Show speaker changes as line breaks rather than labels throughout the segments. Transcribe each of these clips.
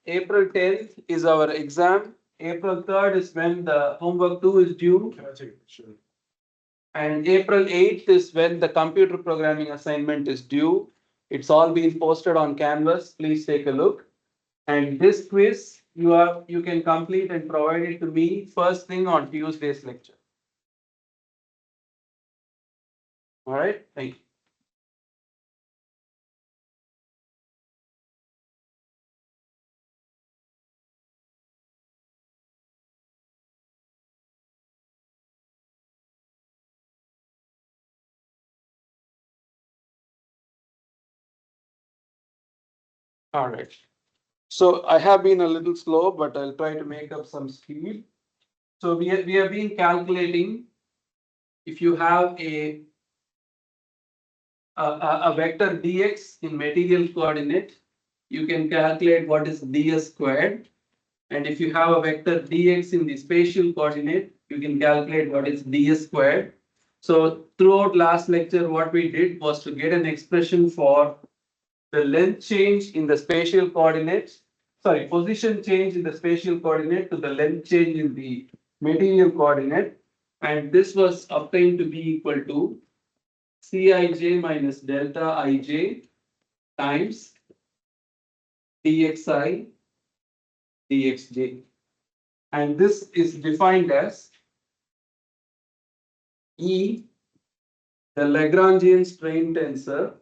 April 10th is our exam. April 3rd is when the homework 2 is due.
Can I take a picture?
And April 8th is when the computer programming assignment is due. It's all been posted on Canvas. Please take a look. And this quiz you can complete and provide it to me first thing on Tuesday's lecture. All right, thank you. All right. So I have been a little slow, but I'll try to make up some speed. So we have been calculating if you have a vector dx in material coordinate, you can calculate what is ds squared. And if you have a vector dx in the spatial coordinate, you can calculate what is ds squared. So throughout last lecture, what we did was to get an expression for the length change in the spatial coordinates, position change in the spatial coordinate to the length change in the material coordinate. And this was obtained to be equal to Cij minus delta ij times dxi dxj. And this is defined as E, the Lagrangian strain tensor,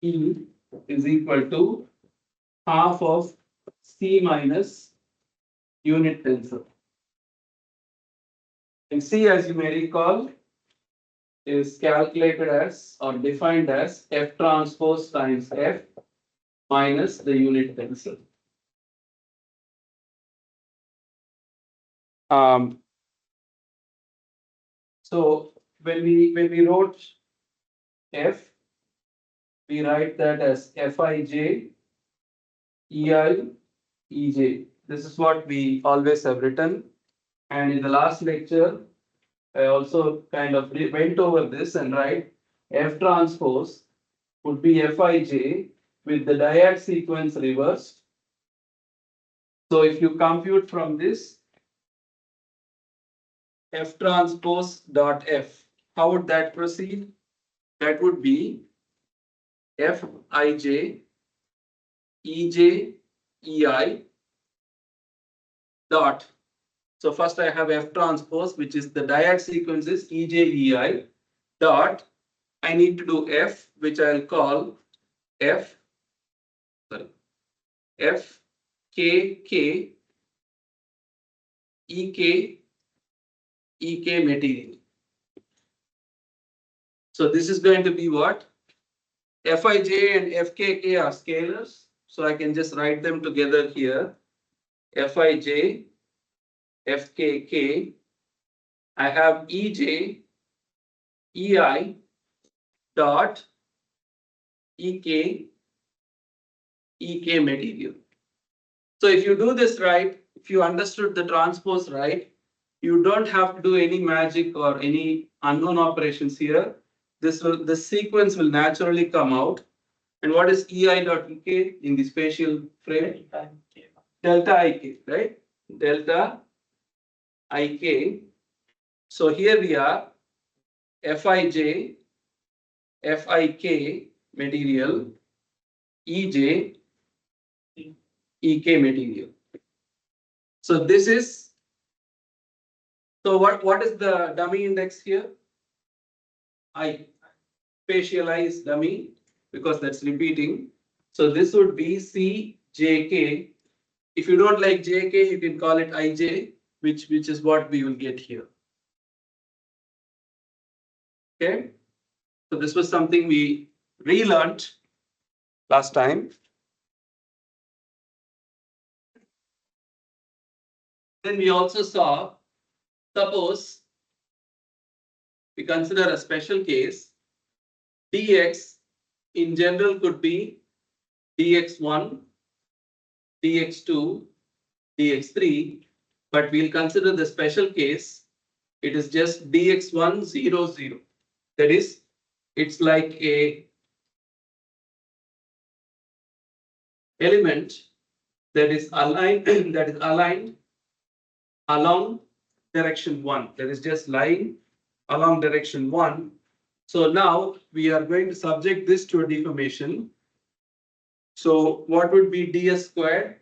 E is equal to half of C minus unit tensor. And C, as you may recall, is calculated as or defined as F transpose times F minus the unit tensor. So when we wrote F, we write that as Fij, Ei, Ej. This is what we always have written. And in the last lecture, I also kind of went over this and write F transpose would be Fij with the dyad sequence reversed. So if you compute from this F transpose dot F, how would that proceed? That would be Fij, Ej, Ei dot. So first I have F transpose, which is the dyad sequences Ej, Ei dot. I need to do F, which I'll call F K K EK material. So this is going to be what? Fij and Fkk are scalars. So I can just write them together here. Fij, Fkk. I have Ej, Ei dot EK material. So if you do this right, if you understood the transpose right, you don't have to do any magic or any unknown operations here. The sequence will naturally come out. And what is Ei dot Ek in the spatial frame? Delta Ik, right? Delta Ik. So here we are, Fij, Fik material, Ej, Ek material. So this is, so what is the dummy index here? I. Spatial I is dummy because that's repeating. So this would be Cjk. If you don't like Jk, you can call it Ij, which is what we will get here. Okay. So this was something we relearned last time. Then we also saw, suppose we consider a special case, dx in general could be dx1, dx2, dx3, but we'll consider the special case. It is just dx1, 0, 0. That is, it's like a element that is aligned that is aligned along direction 1, that is just lying along direction 1. So now we are going to subject this to a deformation. So what would be ds squared?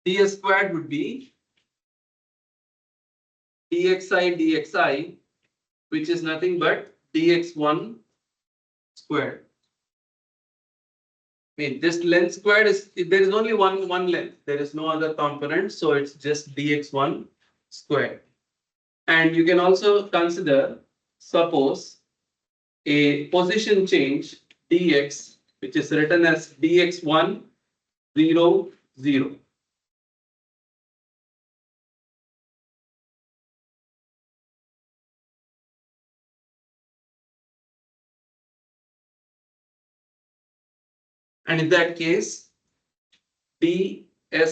Ds squared would be dxi, which is nothing but dx1 squared. I mean, this length squared is, there is only one length. There is no other component. So it's just dx1 squared. And you can also consider, suppose, a position change dx, which is written as dx1, 0, 0. And in that case, ds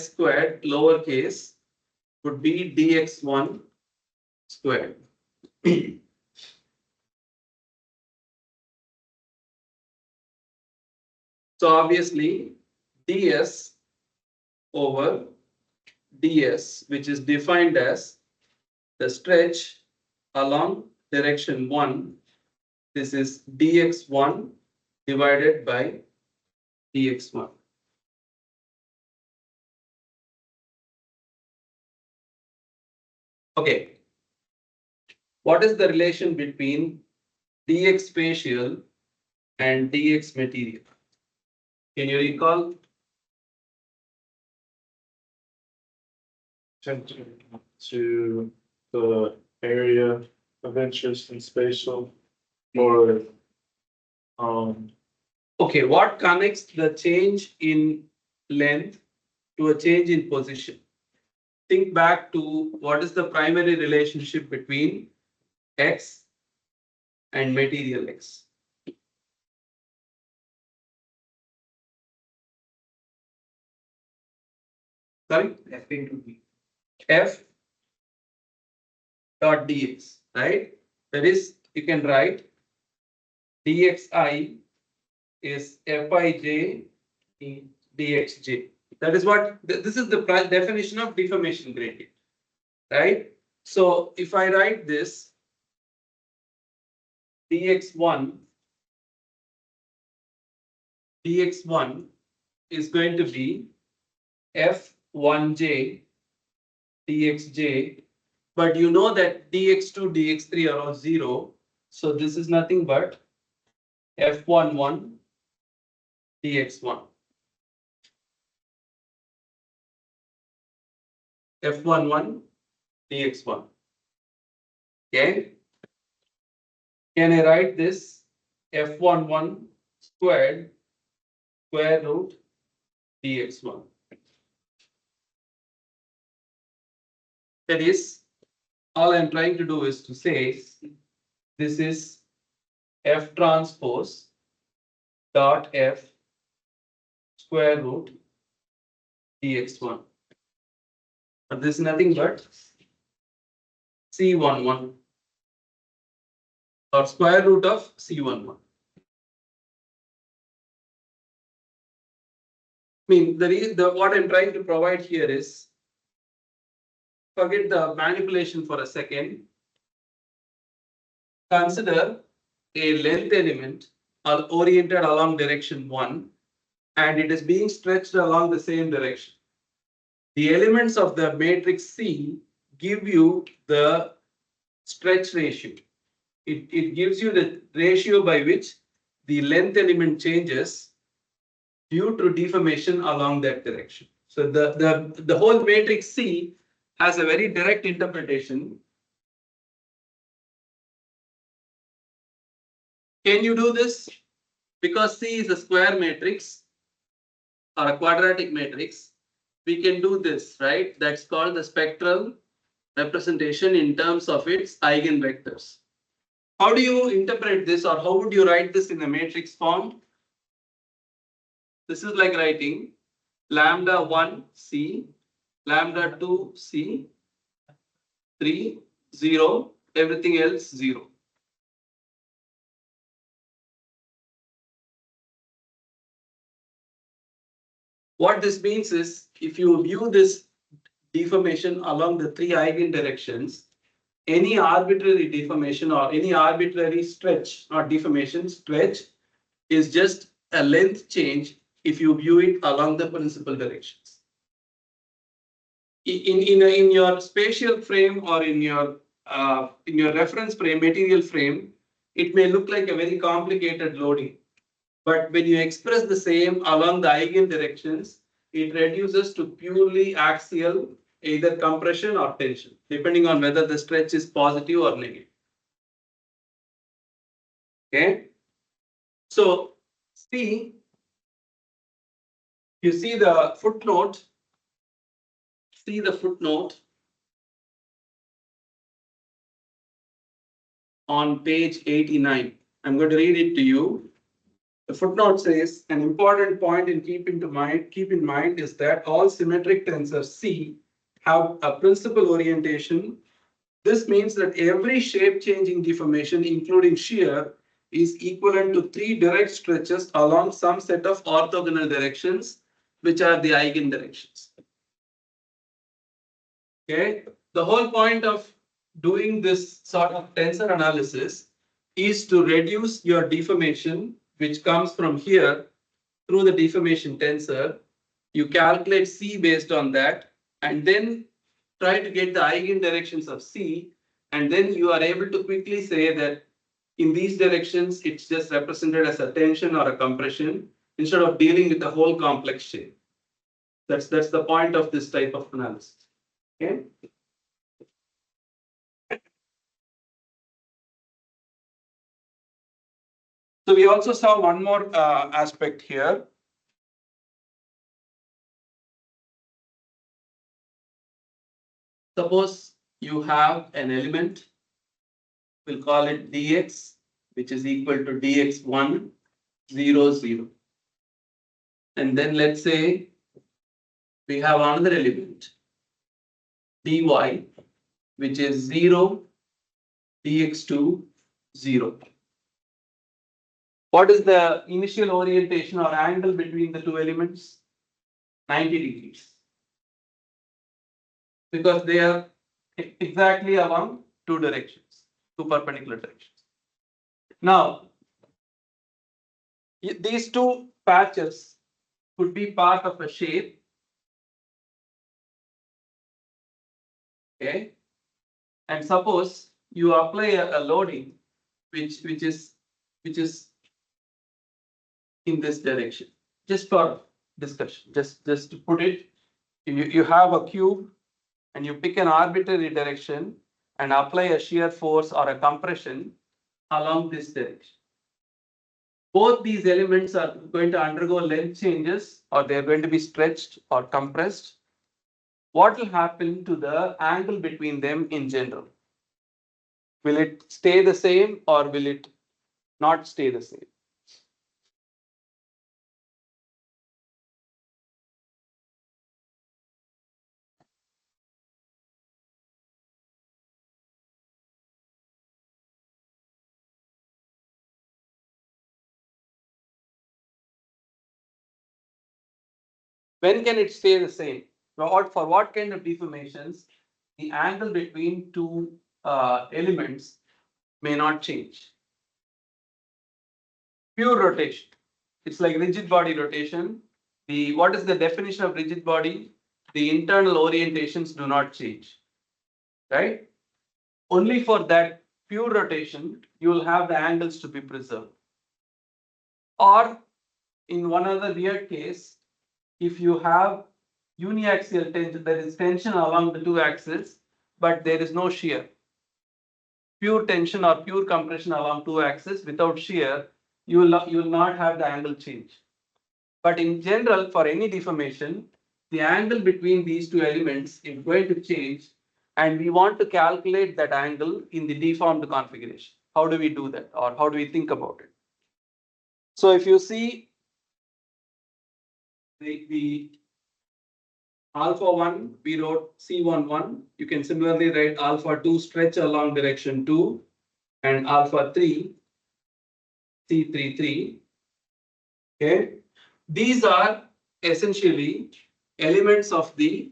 squared lowercase would be dx1 squared. So obviously ds over ds, which is defined as the stretch along direction 1, this is dx1 divided by dx1. Okay, what is the relation between dx spatial and dx material? Can you recall?
Attention to the area of interest in spatial or
Okay, what connects the change in length to a change in position? Think back to what is the primary relationship between x and material x. Sorry? F into D. F dot dx, right? That is, you can write dxi is fij dxj. That is what, this is the definition of deformation gradient, right? So if I write this dx1 is going to be f1j dxj, but you know that dx2 dx3 are all 0, so this is nothing but f11 dx1. f11 dx1. Okay, can I write this f11 squared square root dx1? That is, all I'm trying to do is to say this is f transpose dot f square root dx1. But this is nothing but C11 or square root of C11. I mean, what I'm trying to provide here is, forget the manipulation for a second. Consider a length element oriented along direction 1, and it is being stretched along the same direction. The elements of the matrix C give you the stretch ratio. It gives you the ratio by which the length element changes due to deformation along that direction. So the whole matrix C has a very direct interpretation. Can you do this? Because C is a square matrix or a quadratic matrix, we can do this, right? That's called the spectral representation in terms of its eigenvectors. How do you interpret this, or how would you write this in a matrix form? This is like writing lambda 1 C, lambda 2 C, 3, 0, everything else 0. What this means is, if you view this deformation along the three eigen directions, any arbitrary deformation or any arbitrary stretch, not deformation, stretch, is just a length change if you view it along the principal directions. In your spatial frame or in your reference frame, material frame, it may look like a very complicated loading. But when you express the same along the eigen directions, it reduces to purely axial, either compression or tension, depending on whether the stretch is positive or negative. Okay. So you see the footnote. See the footnote on page 89. I'm going to read it to you. The footnote says an important point in keep in mind is that all symmetric tensors C have a principal orientation. This means that every shape changing deformation, including shear, is equivalent to 3 direct stretches along some set of orthogonal directions, which are the eigendirections. Okay, the whole point of doing this sort of tensor analysis is to reduce your deformation, which comes from here through the deformation tensor. You calculate C based on that, and then try to get the eigendirections of C, and then you are able to quickly say that in these directions, it's just represented as a tension or a compression instead of dealing with the whole complex shape. That's the point of this type of analysis. Okay. So we also saw one more aspect here. Suppose you have an element, we'll call it dx, which is equal to dx1, 0, 0. And then let's say we have another element, dy, which is 0, dx2, 0. What is the initial orientation or angle between the two elements? 90 degrees. Because they are exactly along two directions, two perpendicular directions. Now, these two patches could be part of a shape. Okay. And suppose you apply a loading which is in this direction. Just for discussion, just to put it, you have a cube and you pick an arbitrary direction and apply a shear force or a compression along this direction. Both these elements are going to undergo length changes, or they are going to be stretched or compressed. What will happen to the angle between them in general? Will it stay the same or will it not stay the same? When can it stay the same? For what kind of deformations, the angle between two elements may not change. Pure rotation. It's like rigid body rotation. What is the definition of rigid body? The internal orientations do not change, right? Only for that pure rotation, you will have the angles to be preserved. Or in one other weird case, if you have uniaxial tension, there is tension along the two axes, but there is no shear. Pure tension or pure compression along two axes without shear, you will not have the angle change. But in general, for any deformation, the angle between these two elements is going to change, and we want to calculate that angle in the deformed configuration. How do we do that, or how do we think about it? So if you see the alpha 1, we wrote C11. You can similarly write alpha 2 stretch along direction 2 and alpha 3 C33. Okay. These are essentially elements of the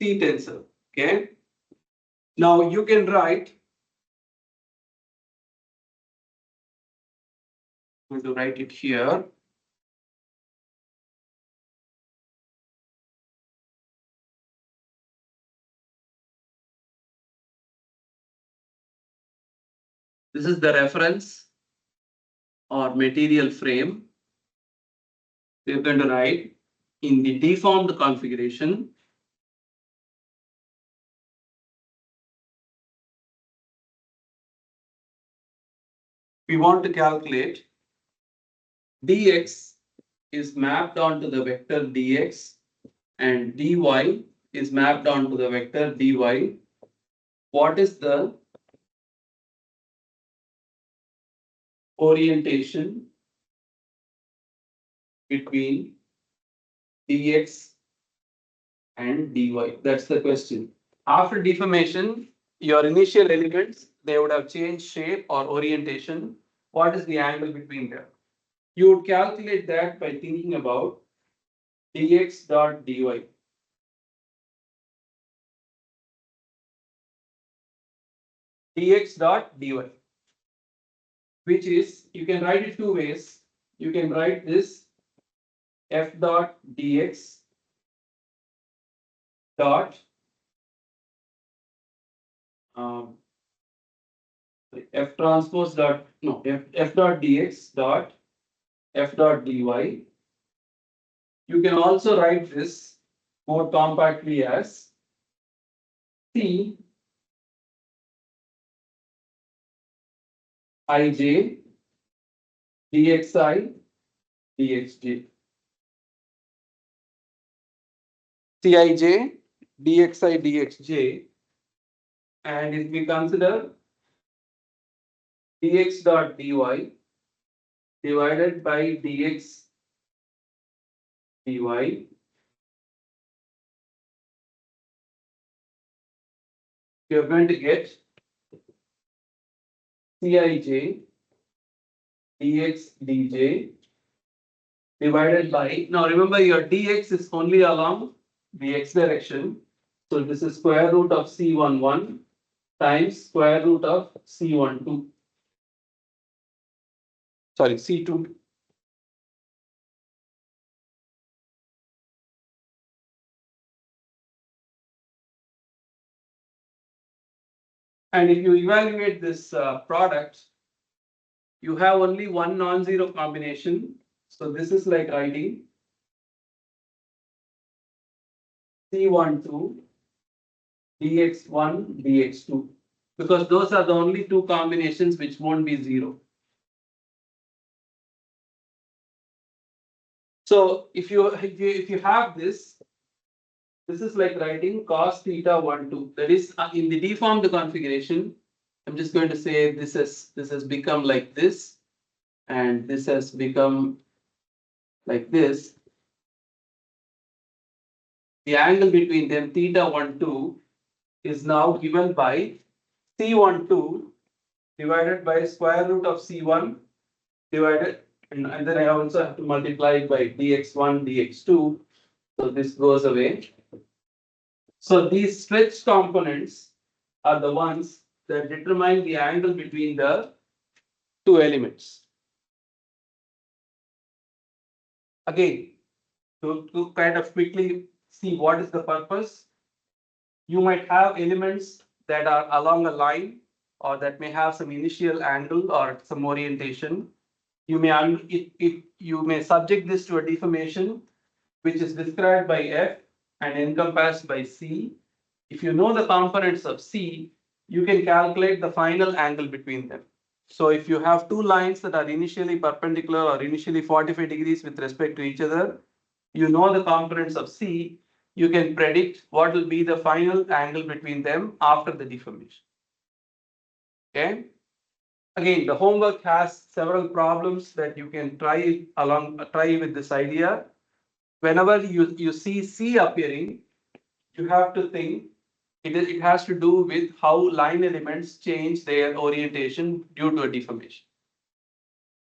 C tensor. Okay. Now you can write, I'm going to write it here. This is the reference or material frame. We're going to write in the deformed configuration. We want to calculate dx is mapped onto the vector dx and dy is mapped onto the vector dy. What is the orientation between dx and dy? That's the question. After deformation, your initial elements, they would have changed shape or orientation. What is the angle between them? You would calculate that by thinking about dx dot dy. Dx dot dy, which is, you can write it two ways. You can write this f dot dx dot um, f transpose dot no f dot dx dot f dot dy. You can also write this more compactly as c ij dxi dxj. Cij dxi dxj, and if we consider dx dot dy divided by dx dy, you're going to get Cij dx dj divided by, now remember your dx is only along the x direction. So this is square root of C11 times square root of C12. Sorry, C2. And if you evaluate this product, you have only one non-zero combination. So this is like writing C12 dx1 dx2, because those are the only two combinations which won't be zero. So if you have this is like writing cos theta 1 2. That is in the deformed configuration. I'm just going to say this has become like this, and this has become like this. The angle between them, theta 1 2, is now given by C12 divided by square root of C1 divided, and then I also have to multiply it by dx1 dx2. So this goes away. So these stretched components are the ones that determine the angle between the two elements. Again, to kind of quickly see what is the purpose, you might have elements that are along a line or that may have some initial angle or some orientation. You may subject this to a deformation which is described by F and encompassed by C. If you know the components of C, you can calculate the final angle between them. So if you have two lines that are initially perpendicular or initially 45 degrees with respect to each other, you know the components of C, you can predict what will be the final angle between them after the deformation. Okay. Again, the homework has several problems that you can try with this idea. whenever you see C appearing, you have to think it has to do with how line elements change their orientation due to a deformation.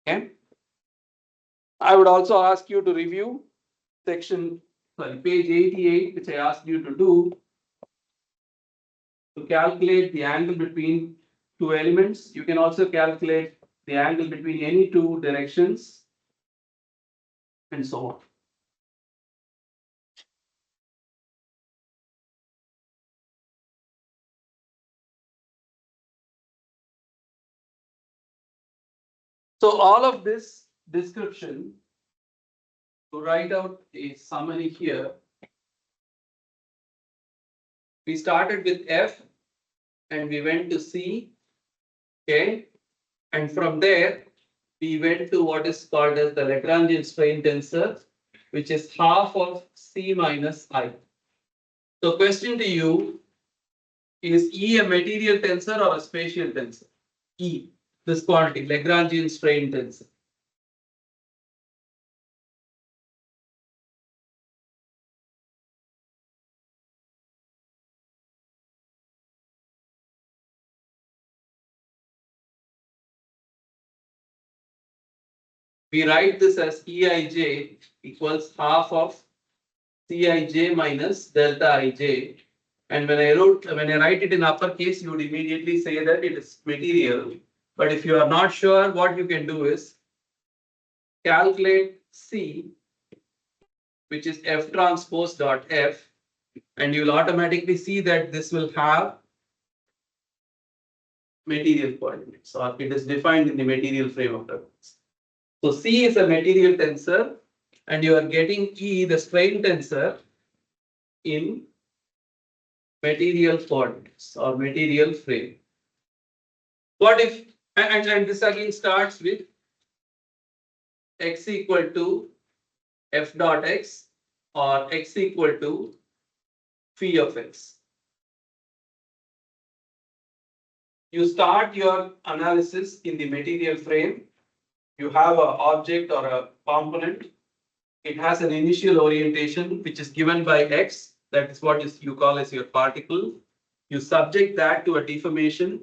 Okay. I would also ask you to review page 88, which I asked you to do to calculate the angle between two elements. You can also calculate the angle between any two directions and so on. So all of this description, to write out a summary here, we started with F and we went to C, okay, and from there we went to what is called as the Lagrangian strain tensor, which is half of C minus I. So question to you, is E a material tensor or a spatial tensor? E, this quantity, Lagrangian strain tensor. We write this as Eij equals half of Cij minus delta Ij. And when I write it in uppercase, you would immediately say that it is material. But if you are not sure, what you can do is calculate C, which is F transpose dot F, and you will automatically see that this will have material coordinates, or it is defined in the material frame of reference. So C is a material tensor, and you are getting E, the strain tensor, in material coordinates or material frame. What if, and this again starts with x equal to f dot x or x equal to phi of x. You start your analysis in the material frame. You have an object or a component. It has an initial orientation which is given by x. That is what you call as your particle. You subject that to a deformation.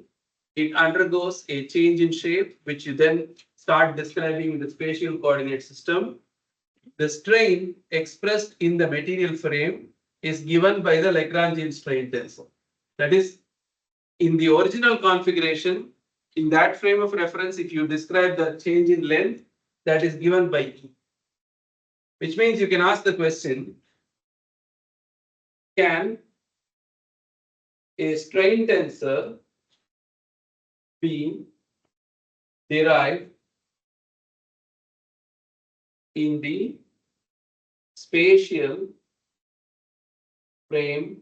It undergoes a change in shape, which you then start describing the spatial coordinate system. The strain expressed in the material frame is given by the Lagrangian strain tensor. That is, in the original configuration, in that frame of reference, if you describe the change in length, that is given by E. Which means you can ask the question, can a strain tensor be derived in the spatial frame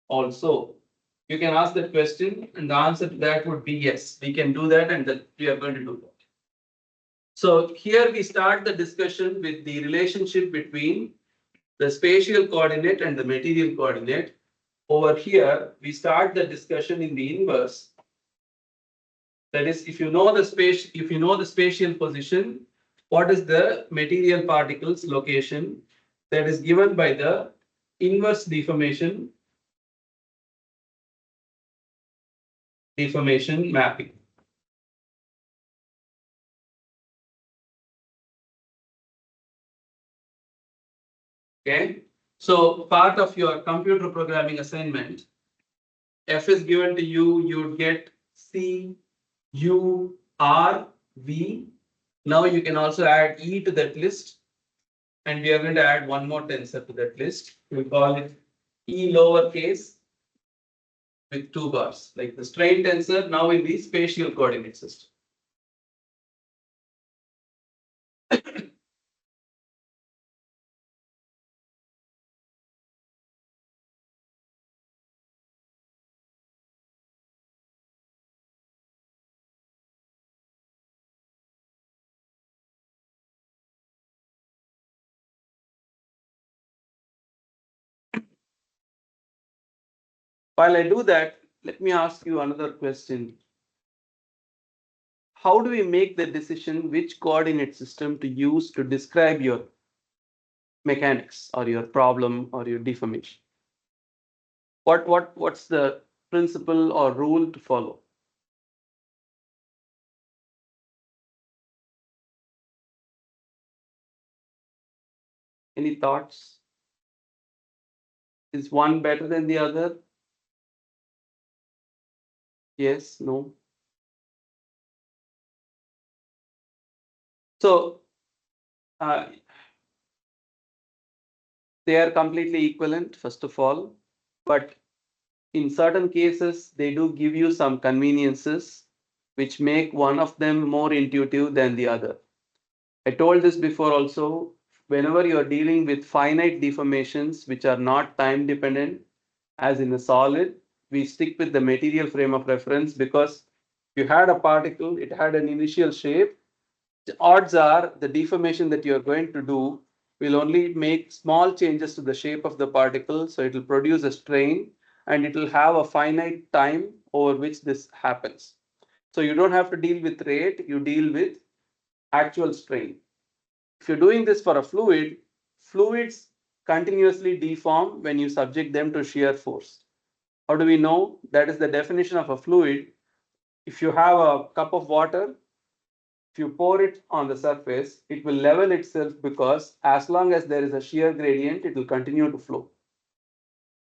also? You can ask that question, and the answer to that would be yes. We can do that, and that we are going to do that. So here we start the discussion with the relationship between the spatial coordinate and the material coordinate. Over here, we start the discussion in the inverse. That is, if you know the spatial position, what is the material particle's location? That is given by the inverse deformation mapping. Okay, so part of your computer programming assignment, F is given to you, you would get C, U, R, V. Now you can also add E to that list. And we are going to add one more tensor to that list. We call it E lowercase with 2 bars, like the strain tensor now in the spatial coordinate system. While I do that, let me ask you another question. How do we make the decision which coordinate system to use to describe your mechanics or your problem or your deformation. What's the principle or rule to follow? Any thoughts? Is one better than the other? Yes, no. So uh, they are completely equivalent, first of all, but in certain cases, they do give you some conveniences which make one of them more intuitive than the other. I told this before also, whenever you're dealing with finite deformations which are not time dependent, as in a solid, we stick with the material frame of reference because you had a particle, it had an initial shape. The odds are the deformation that you're going to do will only make small changes to the shape of the particle, so it will produce a strain and it will have a finite time over which this happens. So you don't have to deal with rate, you deal with actual strain. If you're doing this for a fluid, fluids continuously deform when you subject them to shear force. How do we know? That is the definition of a fluid. If you have a cup of water, if you pour it on the surface, it will level itself because as long as there is a shear gradient, it will continue to flow.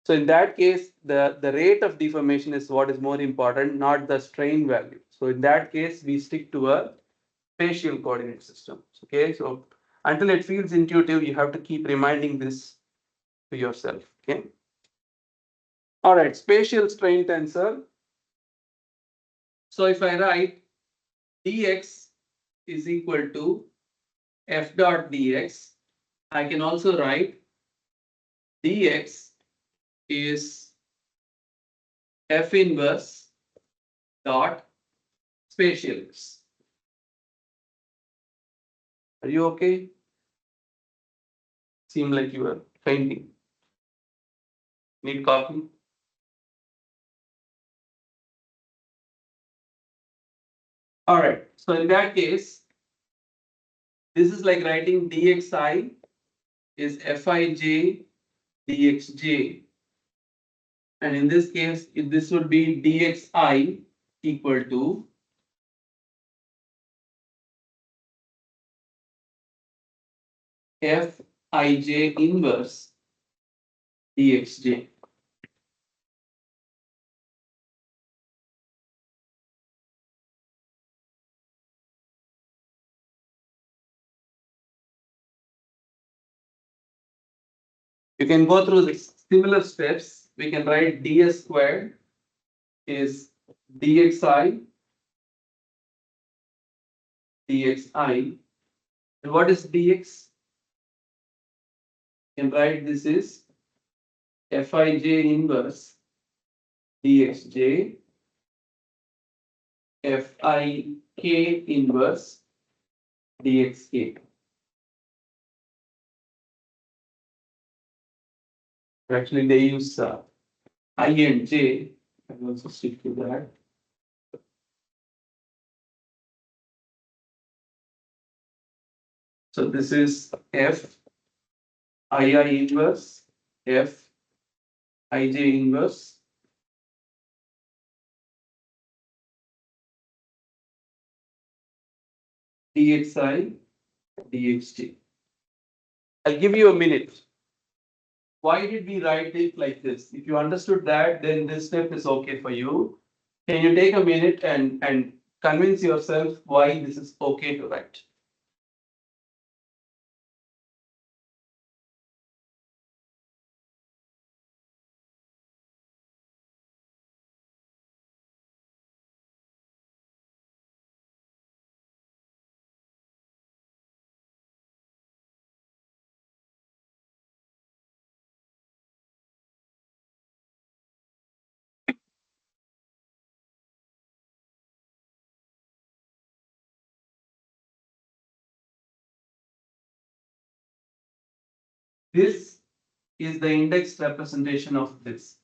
So in that case, the rate of deformation is what is more important, not the strain value. So in that case, we stick to a spatial coordinate system. Okay, so until it feels intuitive, you have to keep reminding this to yourself. Okay. All right, spatial strain tensor. So if I write dx is equal to f dot dx, I can also write dx is f inverse dot spatial. Are you okay? Seem like you are fainting. Need coffee? All right. So in that case, this is like writing dxi is fij dxj. And in this case, this would be dxi equal to fij inverse dxj. You can go through the similar steps. We can write ds squared is dxi dxi. And what is dx? You can write this is fij inverse dxj fik inverse dxk. Actually, they use I and j. I will also stick to that. So this is f ii inverse f ij inverse dxi dxj. I'll give you a minute. Why did we write it like this? If you understood that, then this step is okay for you. Can you take a minute and convince yourself why this is okay to write? This is the index representation of this.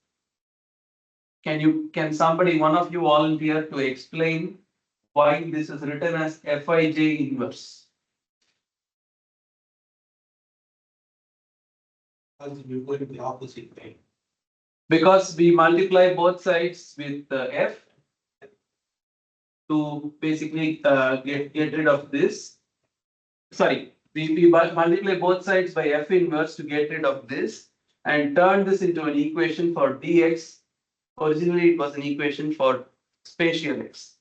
Can somebody, one of you volunteer to explain why this is written as Fij inverse?
As you go in the opposite way.
Because we multiply both sides with f to basically get rid of this. Sorry, we multiply both sides by f inverse to get rid of this and turn this into an equation for dx. Originally, it was an equation for spatial x.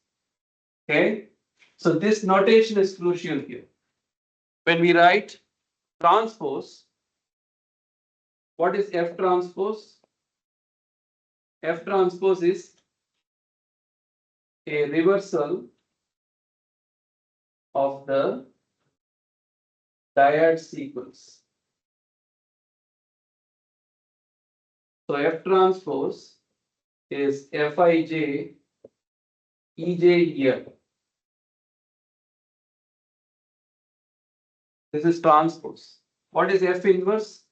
Okay, so this notation is crucial here. When we write transpose, what is F transpose? F transpose is a reversal of the dyad sequence. So F transpose is Fij Ej here. This is transpose. What is F inverse?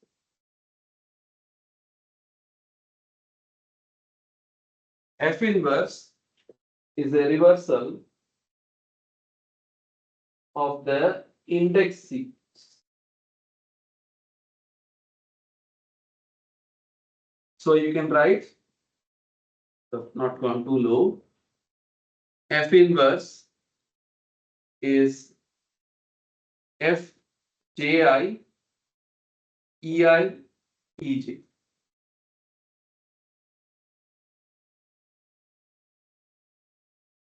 F inverse is a reversal of the index sequence. So you can write, so not gone too low, F inverse is F Ji Ei Ej.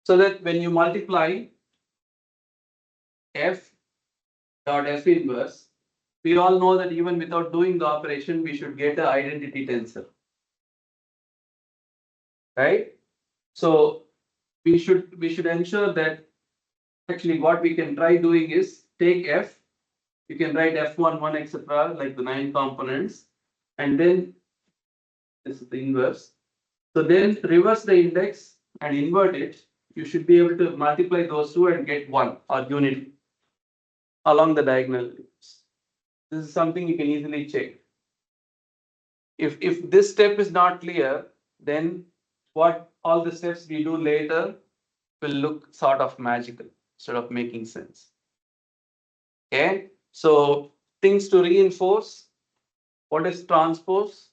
So that when you multiply F dot F inverse, we all know that even without doing the operation, we should get an identity tensor. Right? So we should ensure that actually what we can try doing is take F, you can write F11 etc. like the 9 components, and then this is the inverse. So then reverse the index and invert it. You should be able to multiply those two and get 1 or unity along the diagonal lines. This is something you can easily check. If this step is not clear, then what all the steps we do later will look sort of magical instead of making sense. Okay, so things to reinforce. What is transpose?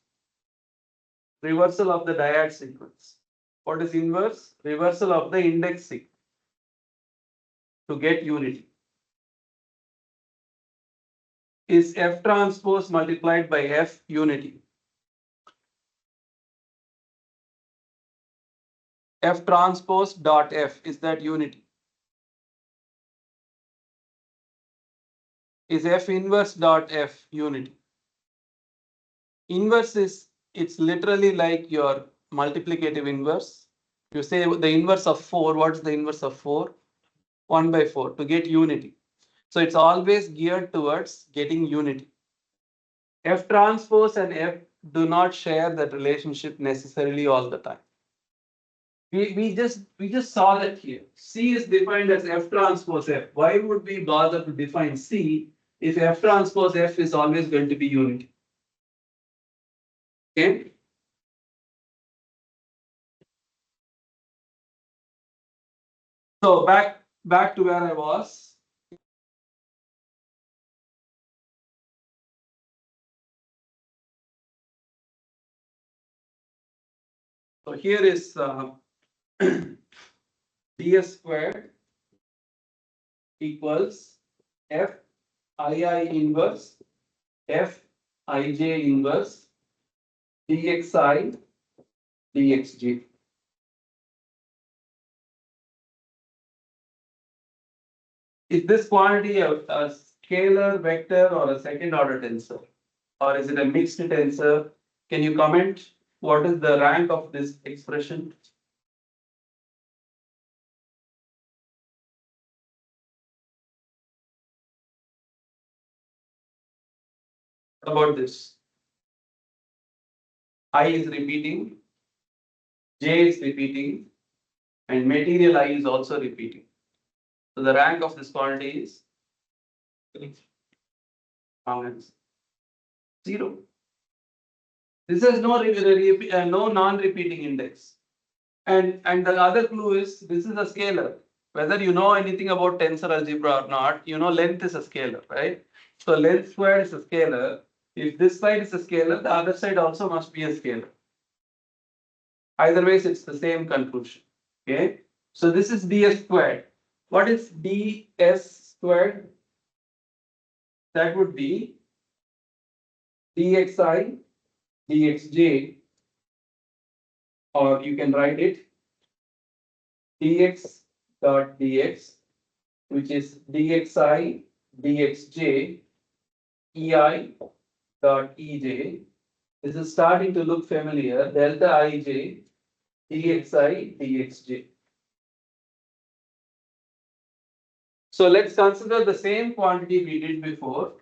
Reversal of the dyad sequence. What is inverse? Reversal of the index sequence to get unity. Is F transpose multiplied by F unity? F transpose dot F, is that unity? Is F inverse dot F unity? Inverse is, it's literally like your multiplicative inverse. You say the inverse of 4, what's the inverse of 4? 1 by 4 to get unity. So it's always geared towards getting unity. F transpose and F do not share that relationship necessarily all the time. We just saw that here. C is defined as F transpose F. Why would we bother to define C if F transpose F is always going to be unity? Okay. So back to where I was. So here is ds squared equals f ii inverse f ij inverse dxi dxj. Is this quantity a scalar, vector, or a second order tensor? Or is it a mixed tensor? Can you comment what is the rank of this expression? What about this? I is repeating, J is repeating, and material I is also repeating. So the rank of this quantity is zero. This has no non-repeating index. And the other clue is this is a scalar. Whether you know anything about tensor algebra or not, you know length is a scalar, right? So length squared is a scalar. If this side is a scalar, the other side also must be a scalar. Either ways, it's the same conclusion. Okay. So this is ds squared. What is ds squared? That would be dxi dxj, or you can write it dx dot dx, which is dxi dxj ei dot ej. This is starting to look familiar. Delta ij dxi dxj. So let's consider the same quantity we did before.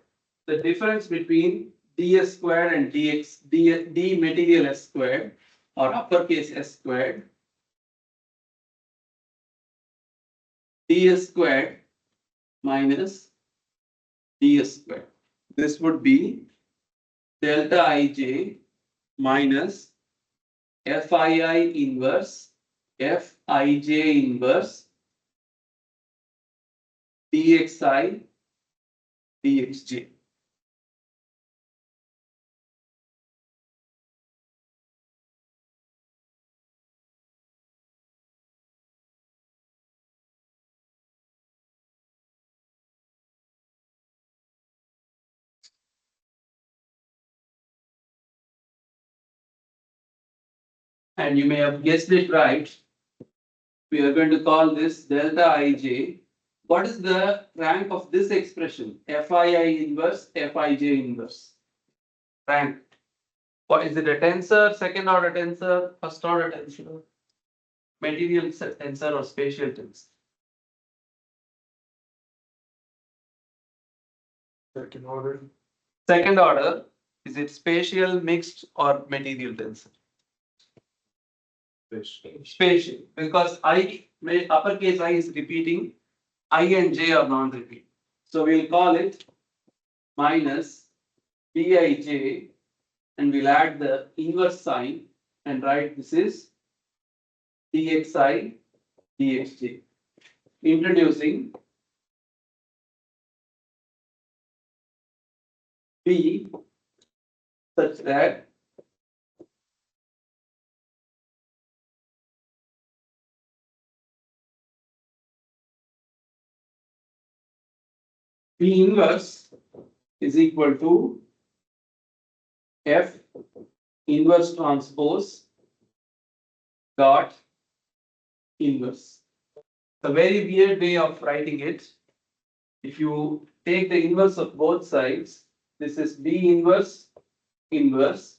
The difference between ds squared and d material s squared, or uppercase s squared. ds squared minus ds squared. This would be delta ij minus fii inverse fij inverse dxi dxj. And you may have guessed it right. We are going to call this delta ij. What is the rank of this expression? Fii inverse, Fij inverse. Rank. What is it, a tensor, second order tensor, first order tensor, material tensor, or spatial tensor?
Second order.
Second order, is it spatial, mixed, or material tensor? Spatial, because uppercase I is repeating, I and j are non-repeat. So we'll call it minus bij, and we'll add the inverse sign and write this is dxi dxj. Introducing b such that b inverse is equal to f inverse transpose dot inverse. A very weird way of writing it. If you take the inverse of both sides, this is b inverse inverse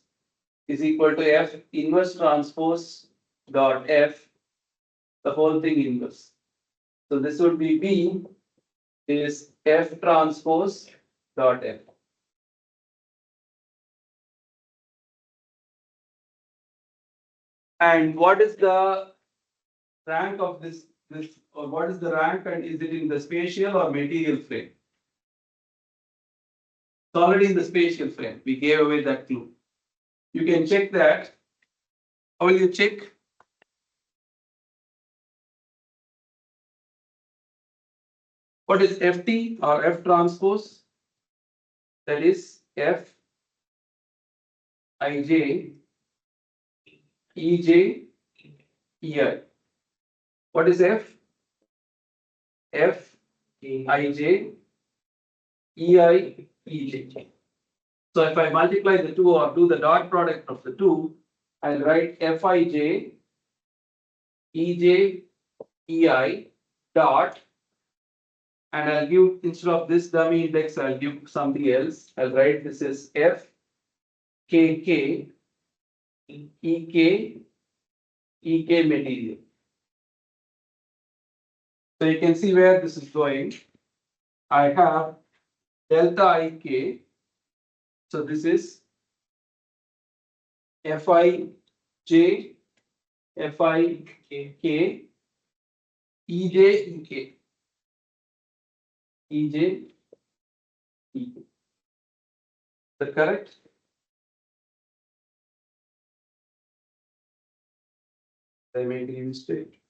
is equal to f inverse transpose dot f, the whole thing inverse. So this would be b is f transpose dot f. And what is the rank of this, or what is the rank, and is it in the spatial or material frame? It's already in the spatial frame. We gave away that clue. You can check that. How will you check? What is FT or F transpose? That is F IJ EJ EI. What is F? F IJ EI EJ. So if I multiply the two or do the dot product of the two, I'll write Fij EJ EI dot, and I'll give, instead of this dummy index, I'll give something else. I'll write this is F KK EK EK material. So you can see where this is going. I have delta IK. So this is Fij Fik EJ EK EJ EK. Is that correct? Did I make any mistake?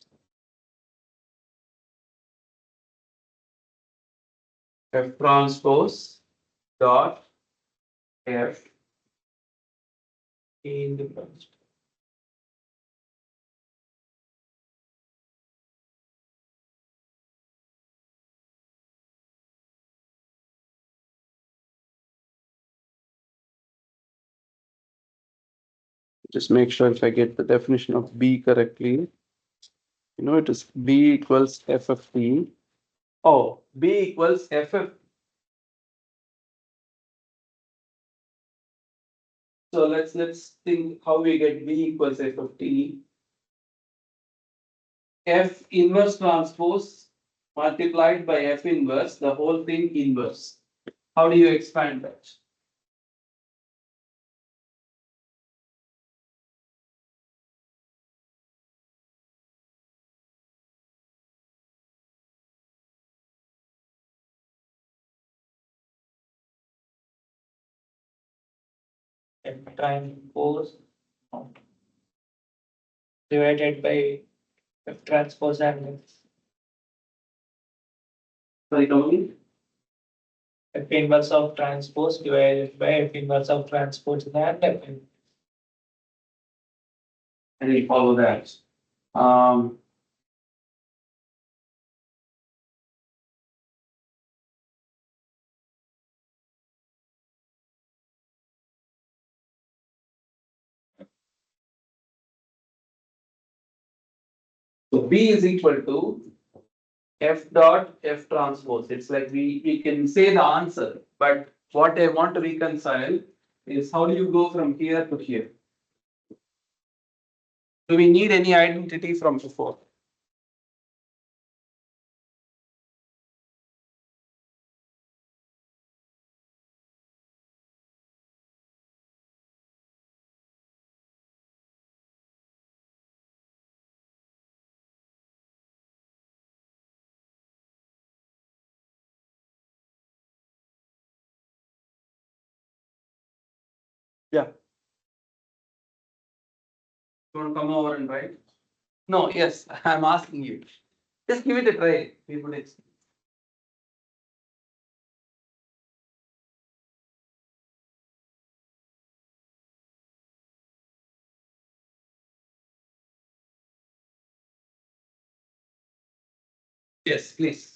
F transpose dot F
in the first.
just make sure if I get the definition of B correctly. You know, it is B equals F of T. Oh, B equals F of. So let's think how we get B equals F of T. F inverse transpose multiplied by F inverse, the whole thing inverse. How do you expand that?
F transpose divided by F transpose and
Sorry, come again?
F inverse of transpose divided by F inverse of transpose and F.
And we follow that. Um, so B is equal to F dot F transpose. It's like we can say the answer, but what I want to reconcile is how do you go from here to here? Do we need any identity from before? Yeah. You want to come over and write? No, yes, I'm asking you. Just give it a try. We would Yes, please.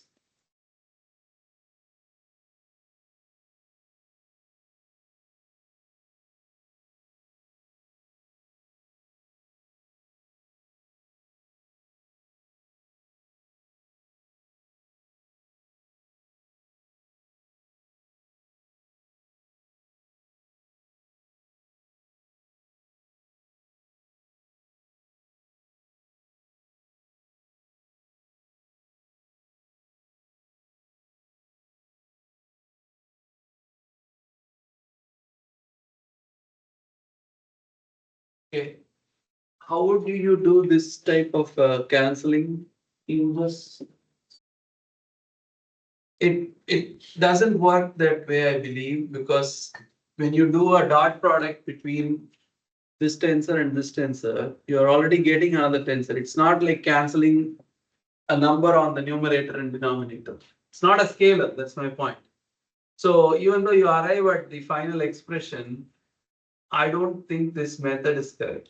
Okay. How do you do this type of canceling inverse? It doesn't work that way, I believe, because when you do a dot product between this tensor and this tensor, you're already getting another tensor. It's not like canceling a number on the numerator and denominator. It's not a scalar, that's my point. So even though you arrive at the final expression, I don't think this method is correct.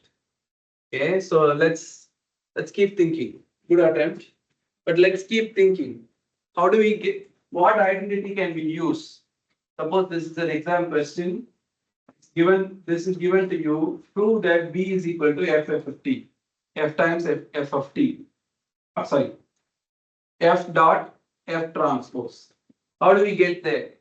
Okay, so let's keep thinking. Good attempt, but let's keep thinking. How do we get what identity can we use? Suppose this is an exam question. Given this is given to you, prove that B is equal to F of T, F times F of T. Sorry, F dot F transpose. How do we get there?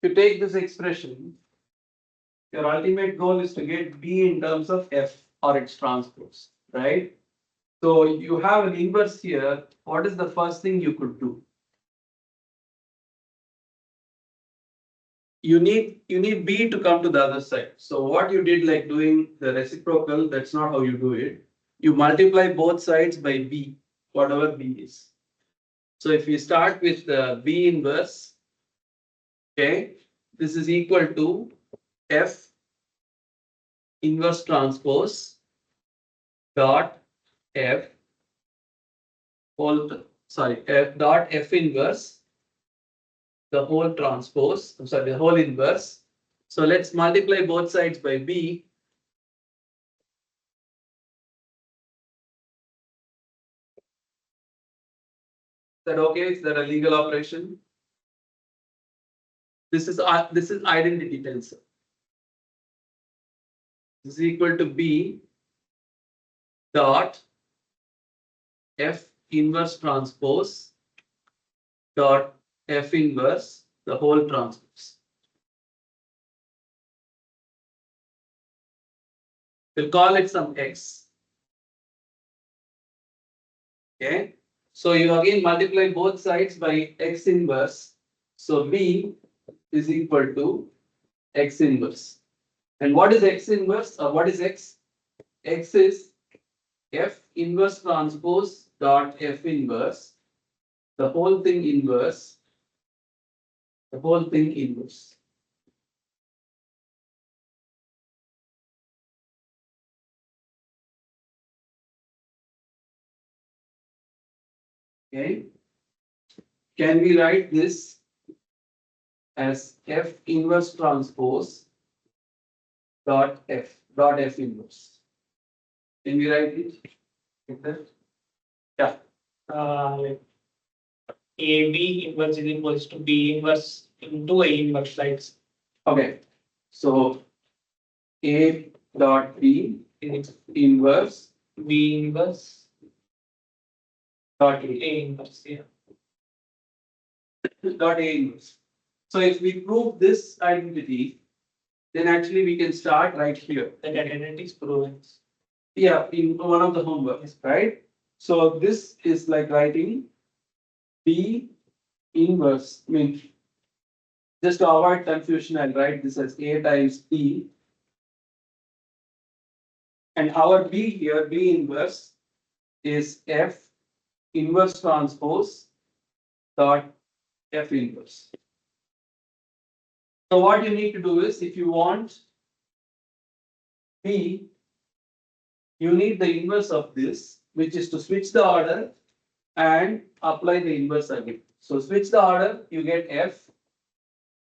you take this expression, your ultimate goal is to get B in terms of F or its transpose, right? So you have an inverse here. What is the first thing you could do? You need B to come to the other side. So what you did, like doing the reciprocal, that's not how you do it. You multiply both sides by B, whatever B is. So if we start with the B inverse, okay, this is equal to F inverse transpose dot F whole, sorry, F dot F inverse, the whole transpose, I'm sorry, the whole inverse. So let's multiply both sides by B. Is that okay? Is that a legal operation? This is identity tensor. This is equal to B dot F inverse transpose dot F inverse, the whole transpose. We'll call it some X. Okay. So you again multiply both sides by X inverse. So B is equal to X inverse. And what is X inverse, or what is X? X is F inverse transpose dot F inverse, the whole thing inverse, the whole thing inverse. Okay. Can we write this as F inverse transpose dot F inverse? Can we write it like that? Yeah.
Like AB inverse is equals to B inverse into A inverse, right?
Okay. So A dot B
Is
inverse
B inverse
dot
A inverse, yeah.
dot A inverse. So if we prove this identity, then actually we can start right here.
That identity is proven.
Yeah, in one of the homeworks, right? So this is like writing B inverse, I mean, just to avoid confusion, I'll write this as A times B. And our B here, B inverse, is F inverse transpose dot F inverse. So what you need to do is, if you want B, you need the inverse of this, which is to switch the order and apply the inverse again. So switch the order, you get F,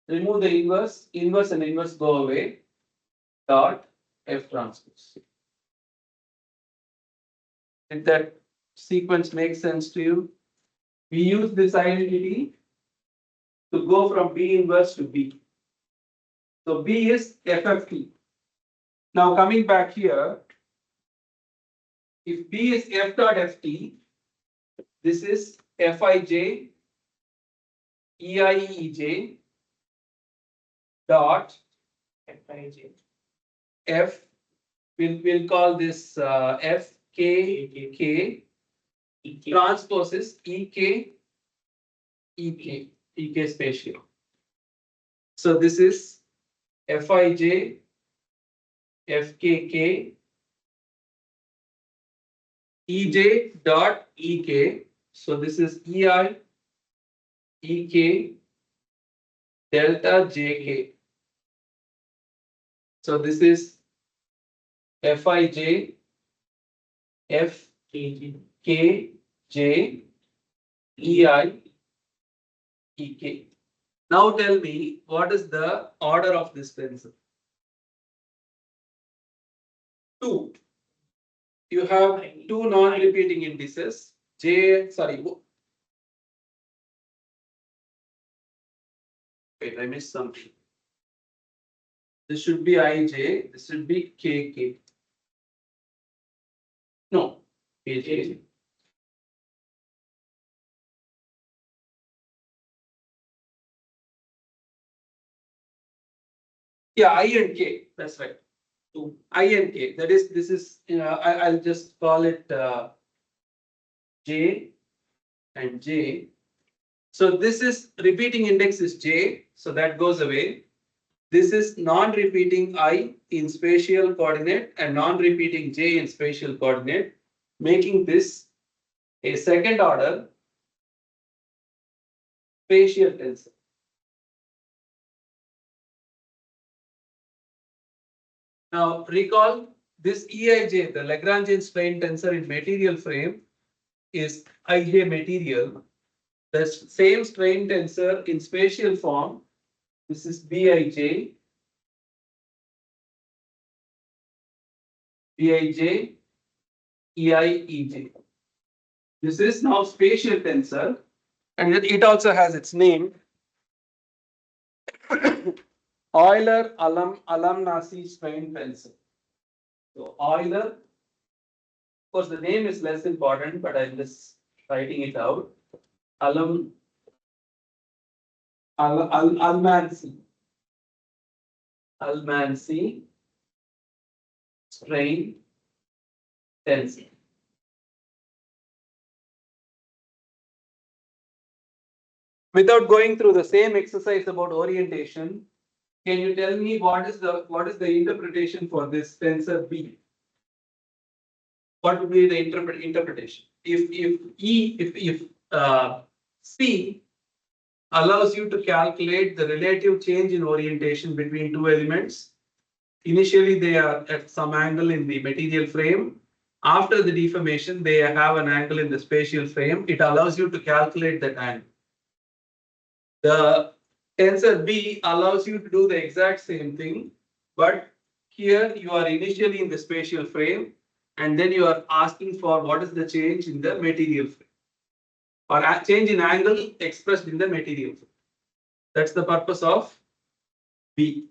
remove the inverse, inverse and inverse go away, dot F transpose. Did that sequence make sense to you? We use this identity to go from B inverse to B. So B is FFT. Now coming back here, if B is F dot FT, this is Fij EIEJ dot
FIJ.
F, we'll call this FKK, transpose is EK spatial. So this is Fij FKK EJ dot EK. So this is EI EK delta JK. So this is Fij FKJ EI EK. Now tell me, what is the order of this pencil? 2. You have two non-repeating indices, J, sorry, wait, I missed something. This should be IJ, this should be KK. No, KJ. Yeah, I and K, that's right. I and K, that is, this is, I'll just call it J and J. So this is repeating index is J, so that goes away. This is non-repeating I in spatial coordinate and non-repeating J in spatial coordinate, making this a second order spatial tensor. Now recall this EIJ, the Lagrangian strain tensor in material frame is IJ material. The same strain tensor in spatial form, this is BIJ, BIJ, EI, EJ. This is now spatial tensor, and it also has its name. Euler Alumnasi strain tensor. So Euler, of course, the name is less important, but I'm just writing it out. Almansi strain tensor. Without going through the same exercise about orientation, can you tell me what is the interpretation for this tensor B? What would be the interpretation? If C allows you to calculate the relative change in orientation between two elements. Initially, they are at some angle in the material frame. After the deformation, they have an angle in the spatial frame. It allows you to calculate that angle. The tensor B allows you to do the exact same thing, but here you are initially in the spatial frame, and then you are asking for what is the change in the material frame, or a change in angle expressed in the material frame. That's the purpose of B.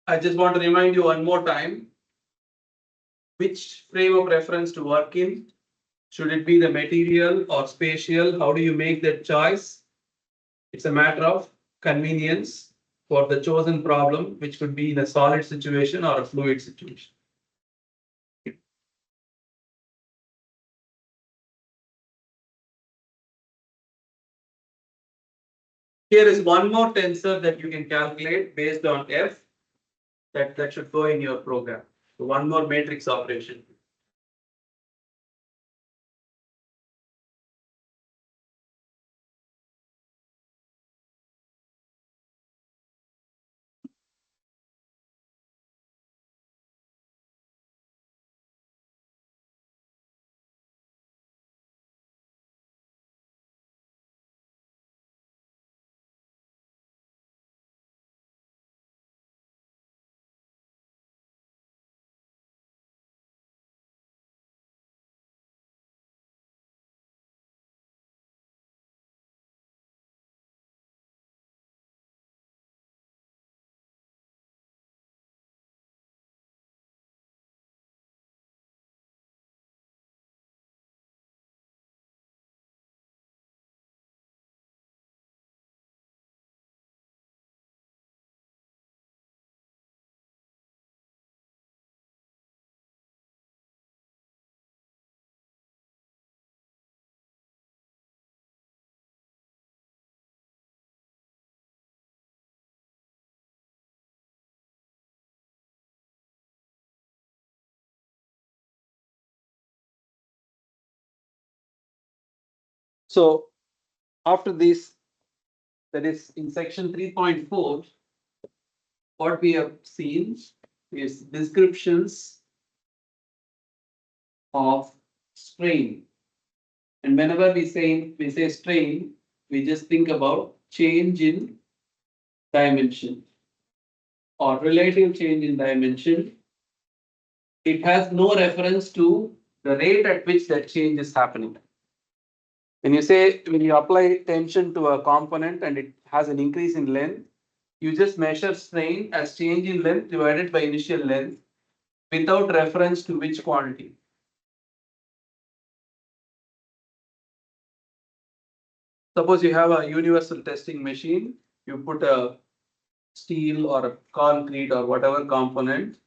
I just want to remind you one more time, which frame of reference to work in. Should it be the material or spatial? How do you make that choice? It's a matter of convenience for the chosen problem, which could be in a solid situation or a fluid situation. Here is one more tensor that you can calculate based on F that should go in your program. So one more matrix operation. So after this, that is in section 3.4, what we have seen is descriptions of strain. And whenever we say strain, we just think about change in dimension or relative change in dimension. It has no reference to the rate at which that change is happening. When you apply tension to a component and it has an increase in length, you just measure strain as change in length divided by initial length without reference to which quantity. Suppose you have a universal testing machine You put a steel or a concrete or whatever component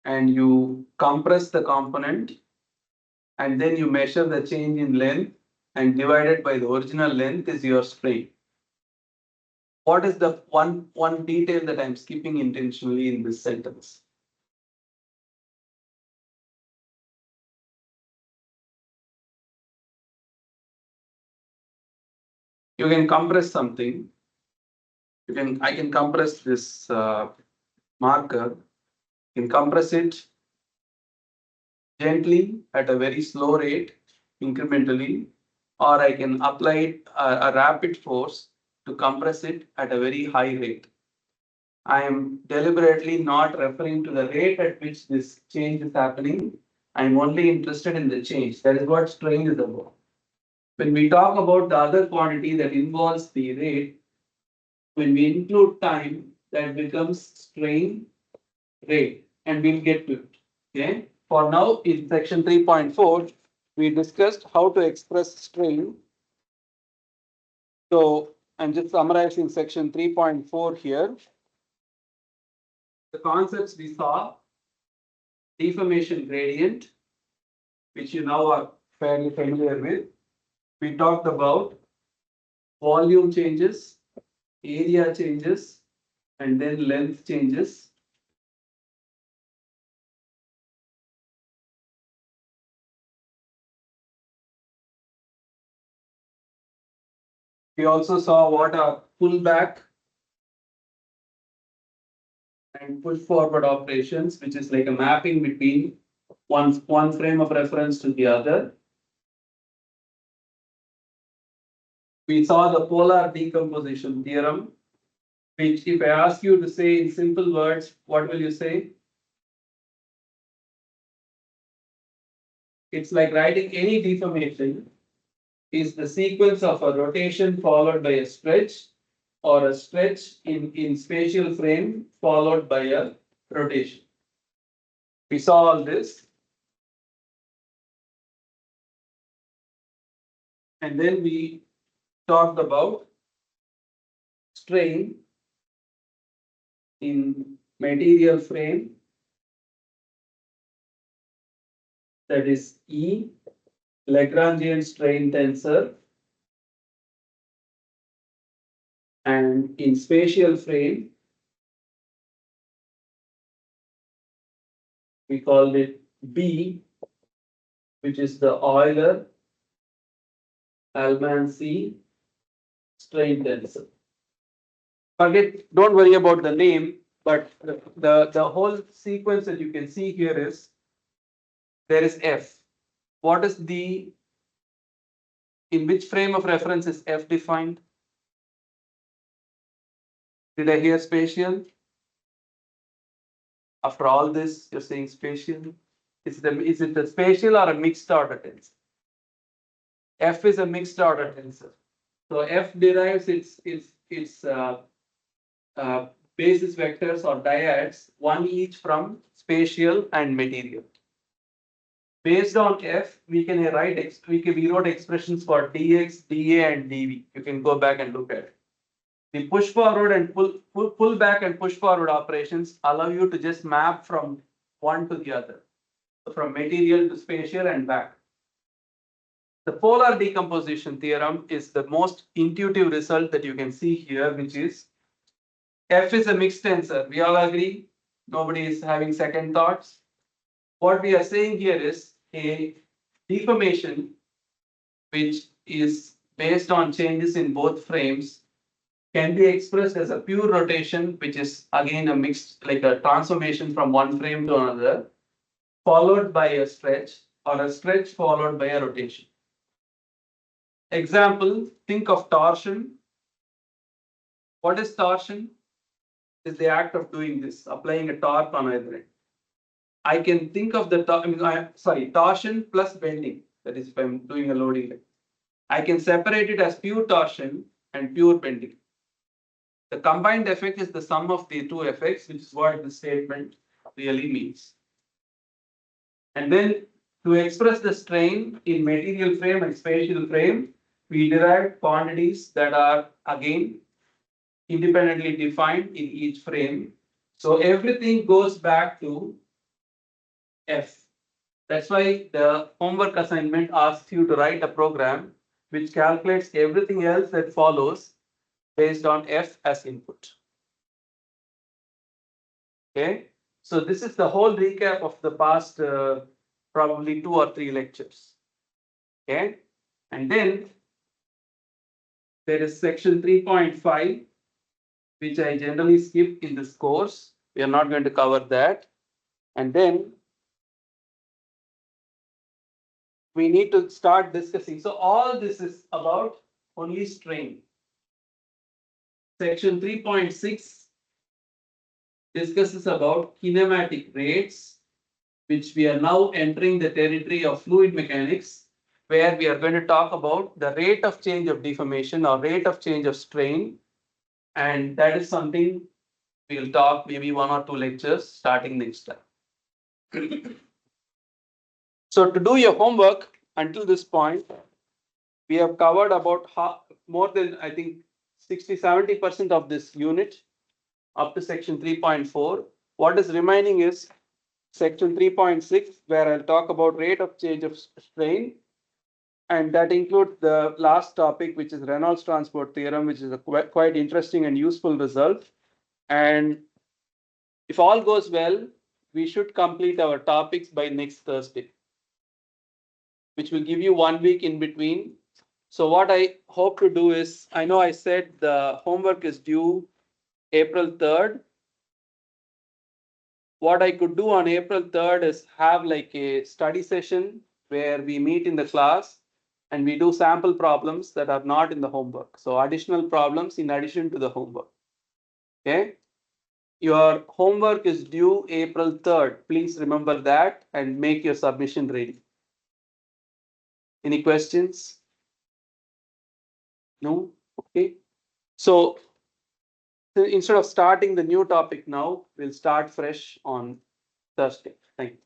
and you compress the component and then you measure the change in length and divided by the original length is your strain. What is the one detail that I'm skipping intentionally in this sentence? You can compress something. I can compress this marker. You can compress it gently at a very slow rate, incrementally, or I can apply it a rapid force to compress it at a very high rate. I am deliberately not referring to the rate at which this change is happening. I am only interested in the change. That is what strain is about. When we talk about the other quantity that involves the rate, when we include time, that becomes strain rate, and we'll get to it. Okay. For now, in section 3.4, we discussed how to express strain. So I'm just summarizing section 3.4 here. The concepts we saw: deformation gradient, which you now are fairly familiar with. We talked about volume changes, area changes, and then length changes. We also saw what are pullback and push forward operations, which is like a mapping between one frame of reference to the other. We saw the polar decomposition theorem, which if I ask you to say in simple words, what will you say? It's like writing any deformation is the sequence of a rotation followed by a stretch, or a stretch in spatial frame followed by a rotation. We saw all this. And then we talked about strain in material frame, that is E, Lagrangian strain tensor, and in spatial frame, we called it B, which is the Euler Almancy strain tensor. Don't worry about the name, but the whole sequence that you can see here is there is F. What is in which frame of reference is F defined? Did I hear spatial? After all this, you're saying spatial. Is it a spatial or a mixed order tensor? F is a mixed order tensor. So F derives its basis vectors or dyads, one each from spatial and material. Based on F, we wrote expressions for dx, dA, and dV. You can go back and look at it. The push forward and pull back and push forward operations allow you to just map from one to the other, so from material to spatial and back. The polar decomposition theorem is the most intuitive result that you can see here, which is F is a mixed tensor. We all agree. Nobody is having second thoughts. What we are saying here is a deformation which is based on changes in both frames can be expressed as a pure rotation, which is again a mixed, like a transformation from one frame to another, followed by a stretch, or a stretch followed by a rotation. Example, think of torsion. What is torsion? Is the act of doing this, applying a torque on either end. I can think of the torsion plus bending. That is, if I'm doing a loading leg, I can separate it as pure torsion and pure bending. The combined effect is the sum of the two effects, which is what the statement really means. And then to express the strain in material frame and spatial frame, we derive quantities that are again independently defined in each frame. So everything goes back to F. That's why the homework assignment asks you to write a program which calculates everything else that follows based on F as input. Okay, so this is the whole recap of the past probably 2 or 3 lectures. Okay, and then there is section 3.5, which I generally skip in this course. We are not going to cover that. And then we need to start discussing. So all this is about only strain. Section 3.6 discusses about kinematic rates, which we are now entering the territory of fluid mechanics, where we are going to talk about the rate of change of deformation or rate of change of strain. And that is something we'll talk maybe 1 or 2 lectures starting next time. So to do your homework until this point, we have covered about more than I think 60-70% of this unit up to section 3.4. What is remaining is section 3.6, where I'll talk about rate of change of strain. And that includes the last topic, which is Reynolds transport theorem, which is a quite interesting and useful result. And if all goes well, we should complete our topics by next Thursday, which will give you 1 week in between. So what I hope to do is, I know I said the homework is due April 3rd. What I could do on April 3rd is have like a study session where we meet in the class and we do sample problems that are not in the homework. So additional problems in addition to the homework. Okay. Your homework is due April 3rd. Please remember that and make your submission ready. Any questions? No? Okay. So instead of starting the new topic now, we'll start fresh on Thursday. Thank you.